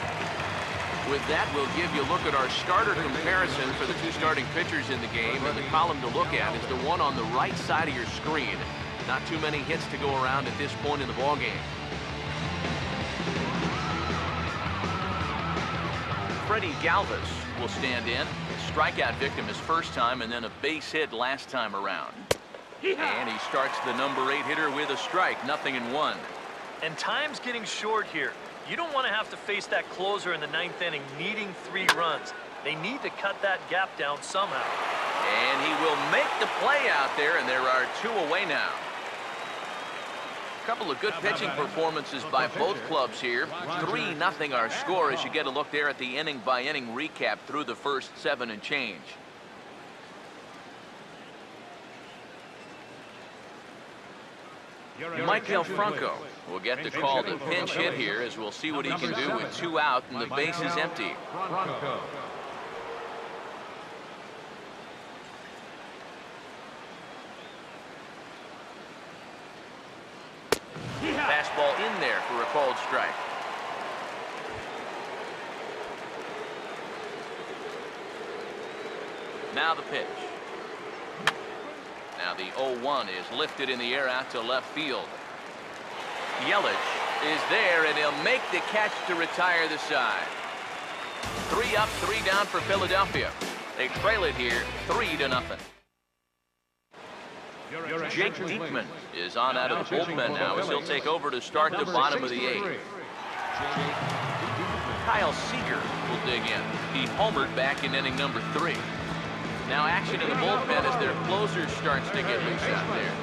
With that, we'll give you a look at our starter comparison for the 2 starting pitchers in the game, and the column to look at is the one on the right side of your screen. Not too many hits to go around at this point in the ballgame. Freddie Galvis will stand in. Strikeout victim his first time, and then a base hit last time around. And he starts the number 8 hitter with a strike. 0-1. And time's getting short here. You don't want to have to face that closer in the 9th inning needing 3 runs. They need to cut that gap down somehow. And he will make the play out there, and there are 2 away now. A couple of good pitching performances by both clubs here. 3-0 our score as you get a look there at the inning-by-inning recap through the first 7 and change. Michael Franco will get the call to pinch hit here, as we'll see what he can do with 2 out and the base is empty. Fastball in there for a called strike. Now the pitch. Now the 0-1 is lifted in the air out to left field. Yelich is there, and he'll make the catch to retire the side. 3 up, 3 down for Philadelphia. They trail it here 3-0. Jake Diekman is on out of the bullpen now, as he'll take over to start the bottom of the 8th. Kyle Seager will dig in. He homered back in inning number 3. Now action in the bullpen as their closer starts to get loose out there.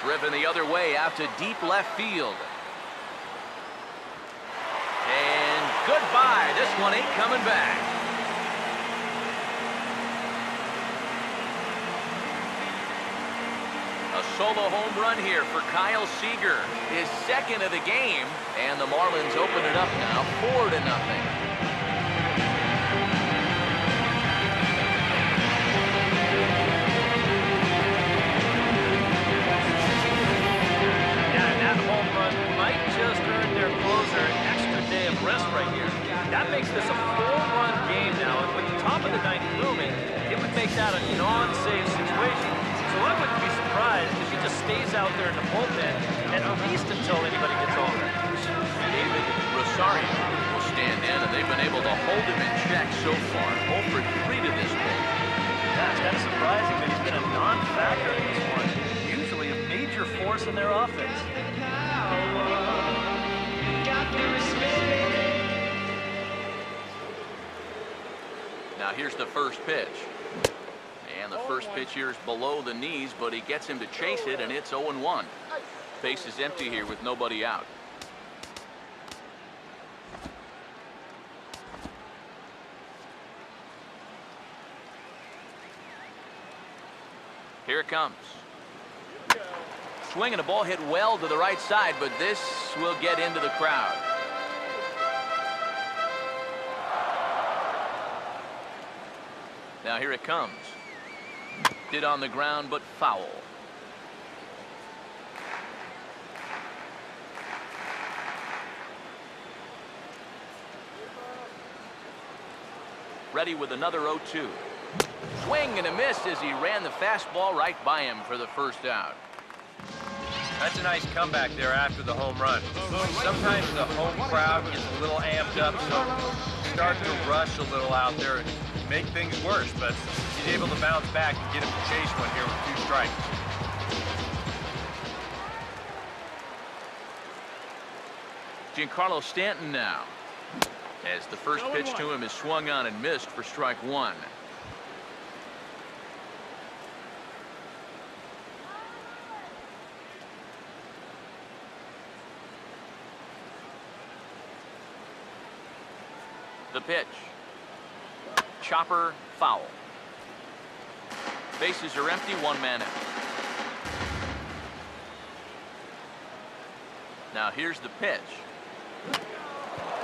Driven the other way out to deep left field. And goodbye. This one ain't coming back. A solo home run here for Kyle Seager, his 2nd of the game, and the Marlins open it up now 4-0. Closer, an extra day of rest right here. That makes this a 4-run game now, and with the top of the 9th looming, it would make that a non-save situation. So I wouldn't be surprised if he just stays out there in the bullpen, at least until anybody gets on. David Rosario will stand in, and they've been able to hold him in check so far. 0 for 3 to this point. Yeah, it's kind of surprising that he's been a non-factor in this one. Usually a major force in their offense. Now here's the first pitch. And the first pitch here is below the knees, but he gets him to chase it, and it's 0-1. Base is empty here with nobody out. Here it comes. Swinging a ball hit well to the right side, but this will get into the crowd. Now here it comes. Hit on the ground, but foul. Ready with another 0-2. Swing and a miss as he ran the fastball right by him for the first out. That's a nice comeback there after the home run. Sometimes the home crowd gets a little amped up, so start to rush a little out there and make things worse, but he's able to bounce back and get him to chase one here with 2 strikes. Giancarlo Stanton now, as the first pitch to him is swung on and missed for strike 1. The pitch. Chopper, foul. Bases are empty, 1 man out. Now here's the pitch.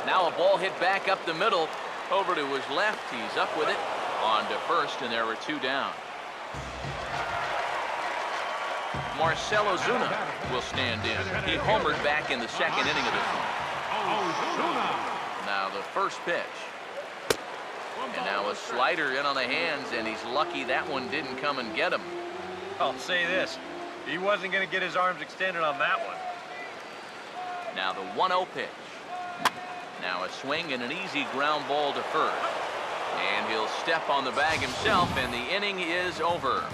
Now a ball hit back up the middle, over to his left. He's up with it, on to first, and there were 2 down. Marcell Ozuna will stand in. He homered back in the 2nd inning of this one. Now the first pitch. And now a slider in on the hands, and he's lucky that one didn't come and get him. I'll say this. He wasn't going to get his arms extended on that one. Now the 1-0 pitch. Now a swing and an easy ground ball to first. And he'll step on the bag himself, and the inning is over.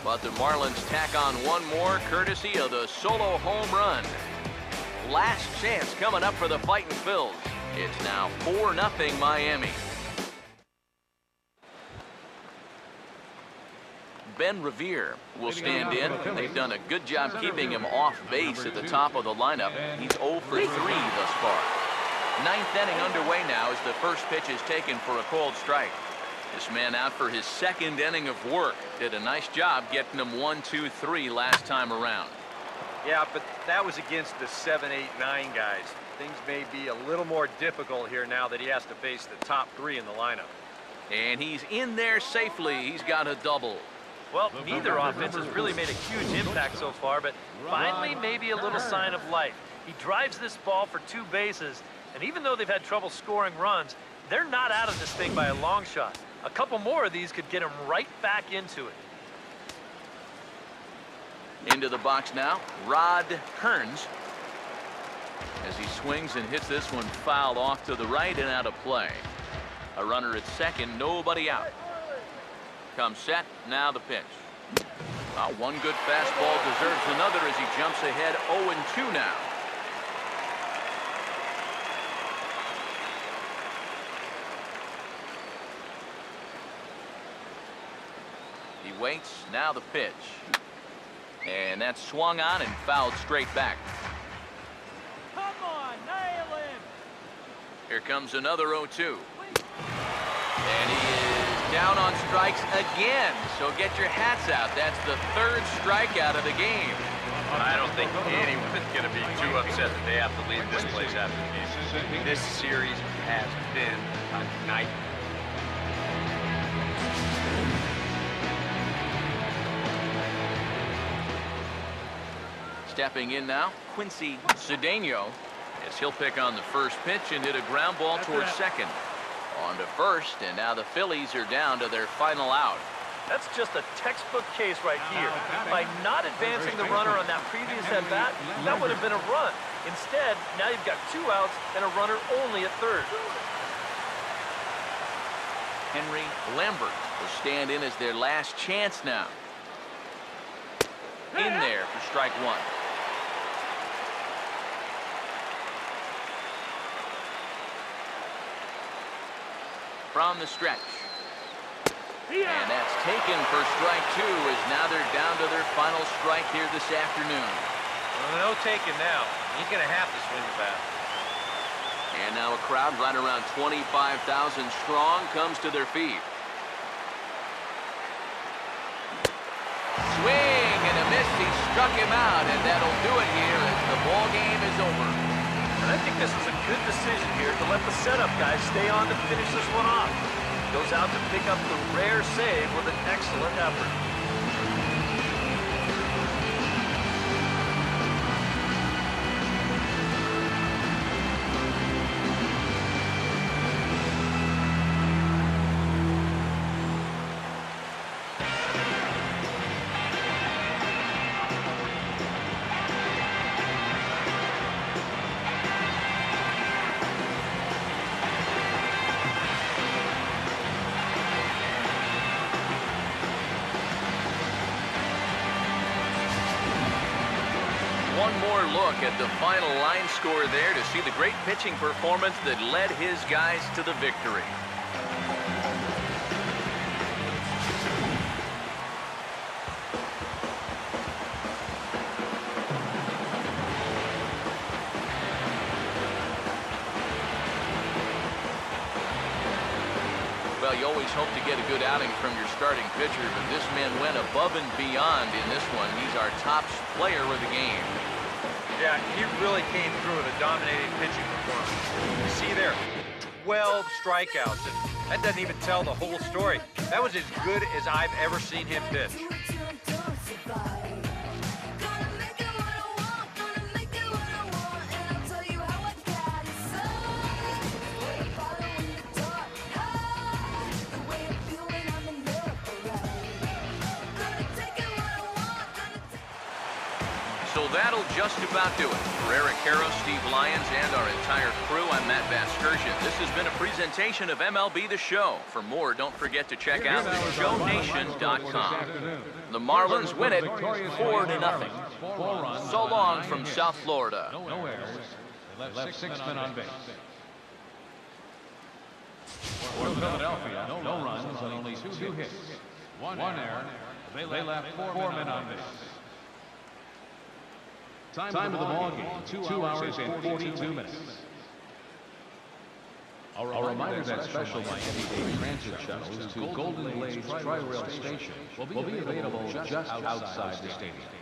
But the Marlins tack on 1 more, courtesy of the solo home run. Last chance coming up for the Fightin' Phils. It's now 4-0 Miami. Ben Revere will stand in. They've done a good job keeping him off base at the top of the lineup. He's 0 for 3 thus far. 9th inning underway now as the first pitch is taken for a called strike. This man out for his second inning of work. Did a nice job getting him 1, 2, 3 last time around. Yeah, but that was against the 7, 8, 9 guys. Things may be a little more difficult here now that he has to face the top 3 in the lineup. And he's in there safely. He's got a double. Well, neither offense has really made a huge impact so far, but finally maybe a little sign of life. He drives this ball for 2 bases, and even though they've had trouble scoring runs, they're not out of this thing by a long shot. A couple more of these could get him right back into it. Into the box now, Rod Hearns. As he swings and hits this one foul off to the right and out of play. A runner at second, nobody out. Comes set, now the pitch. One good fastball deserves another as he jumps ahead 0-2 now. He waits, now the pitch. And that's swung on and fouled straight back. Come on, nail him! Here comes another 0-2. And he is down on strikes again. So get your hats out. That's the 3rd strikeout of the game. I don't think anyone's going to be too upset that they have to leave this place after the game. This series has been a nightmare. Stepping in now, Quincy Cedeno, as he'll pick on the first pitch and hit a ground ball towards second. On to first, and now the Phillies are down to their final out. That's just a textbook case right here. By not advancing the runner on that previous at-bat, that would have been a run. Instead, now you've got 2 outs and a runner only at third. Henry Lambert will stand in as their last chance now. In there for strike 1. From the stretch. And that's taken for strike 2 as now they're down to their final strike here this afternoon. Well, no taking now. He's going to have to swing the bat. And now a crowd right around 25,000 strong comes to their feet. Swing and a miss. He struck him out, and that'll do it here as the ball game is over. And I think this is a good decision here to let the setup guys stay on to finish this one off. Goes out to pick up the rare save with an excellent effort. One more look at the final line score there to see the great pitching performance that led his guys to the victory. Well, you always hope to get a good outing from your starting pitcher, but this man went above and beyond in this one. He's our top player of the game. Yeah, he really came through with a dominating pitching performance. You see there, 12 strikeouts, and that doesn't even tell the whole story. That was as good as I've ever seen him pitch. So that'll just about do it. For Eric Harrow, Steve Lyons, and our entire crew, I'm Matt Vasgersian. This has been a presentation of MLB The Show. For more, don't forget to check out theshownation.com. The Marlins win it 4-0. So long from South Florida. No errors. They left 6 men on base. For Philadelphia, no runs and only 2 hits. 1 error. They left 4 men on base. Time of the ball game, 2 hours and 42 minutes. A reminder that special Miami-Dade transit shuttles to Golden Blaze Tri-Rail Station will be available just outside the stadium.